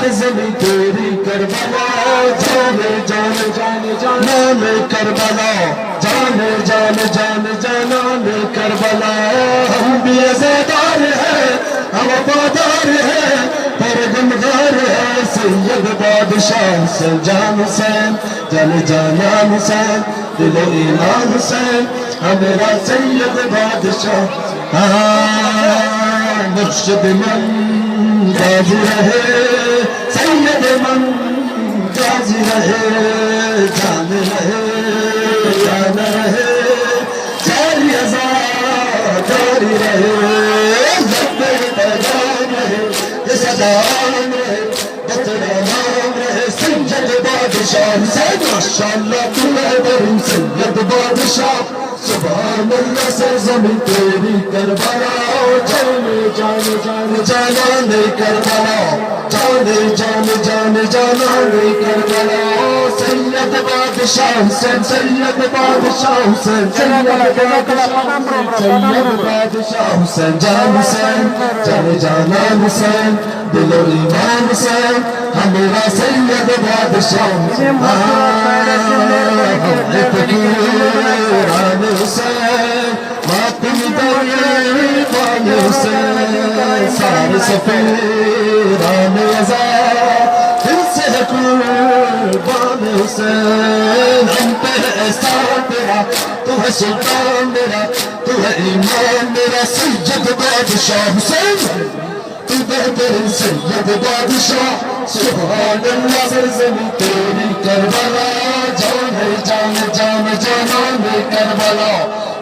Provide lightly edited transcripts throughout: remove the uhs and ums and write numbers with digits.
سرزمین تیری کربلا جانے جان جان جانان کربلا جانے جان جان جانان کربلا ہم بھی عزادار ہیں ہم وفادار ہیں پر غمگار ہے سید بادشاہ حسین جان حسین جان جانان حسین دل و ایمان حسین ہمیرا سید بادشاہ مرشد من غازی رہے سید من غازی رہے جان رہے جان رہے جاری ازاد جاری رہے لبے پیغام رہے صدام رہے بطرہ نام رہے سید بادشاہ حسین ماشاءاللہ تمہیں برم سید بادشاہ سبحان اللہ سرزمین تیری کربلا جانے جان جان جانان کربلا جانے جان جان جانان کربلا سید بادشاہ حسین سید بادشاہ حسین سید بادشاہ حسین جان حسین جان جانان حسین دل و ایمان حسین ہمیرا سید بادشاہ حسین حسین ماتم دریوان حسین سارے سفیران ازا دل سے قربان حسین ہم پہ احسان تیرا تو ہے سلطان میرا تو ہے ایمان میرا سید بادشاہ حسین تو بہترین سید بادشاہ سبحان اللہ سرزمین تیری کربلا جان جان جان جانان کربلا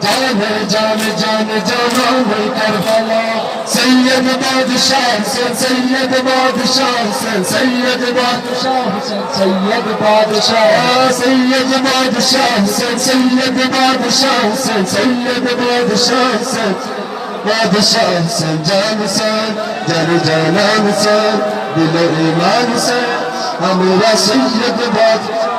جان جان جان جانان کربلا سید بادشاہ حسین سید بادشاہ حسین سید بادشاہ حسین سید بادشاہ سید بادشاہ حسین سید بادشاہ حسین سید بادشاہ حسین بادشاہ حسین جان حسین جان جانان حسین دل و ایمان حسین ہمیرا سید بادشاہ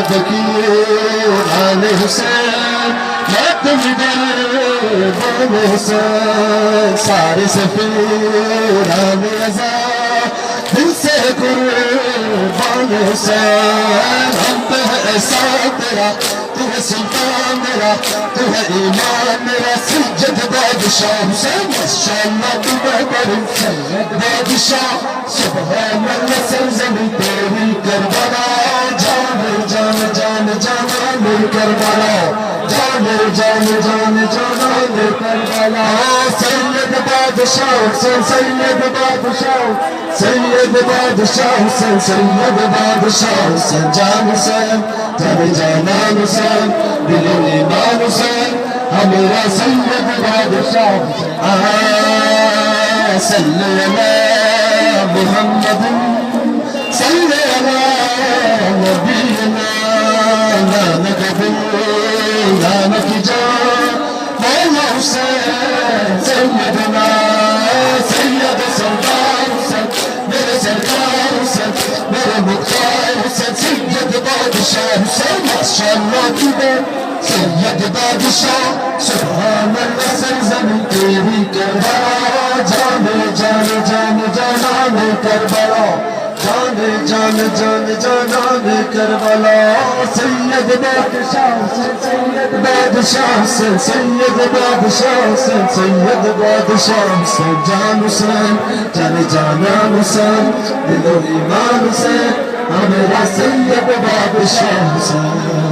فقیران حسین ماتم دربان حسین سارے سفیران ازا دل سے قربان حسین ہم پہ احسان تیرا تو ہے سلطان میرا تو ہے ایمان میرا سید بادشاہ حسین ماشاءاللہ تو بہترین سید بادشاہ سبحان اللہ سرزمین تیری کربلا جان جان جان جانان کربلا جان جان جان جانان کربلا سید بادشاہ حسین سید بادشاہ سید بادشاہ حسین سید بادشاہ حسین جان حسین جان جانان حسین دل و ایمان حسین ہمیرا سید بادشاہ صلی علی محمد صلی علی نبینا نانک دل نانک جان مولا حسین سیدنا سید سردار حسین میرے سرکار حسین میرے مختار حسین سید بادشاہ حسین ماشاءاللہ تیرے سید بادشاہ سبحان اللہ سرزمین تیری کربلا جانے جان جان جانان کربلا جانے جان جان جانان کربلا سید بادشاہ حسین سید بادشاہ حسین سید بادشاہ حسین سید بادشاہ حسین جان حسین جان جانان حسین دل و ایمان حسین ہمیرا سید بادشاہ حسین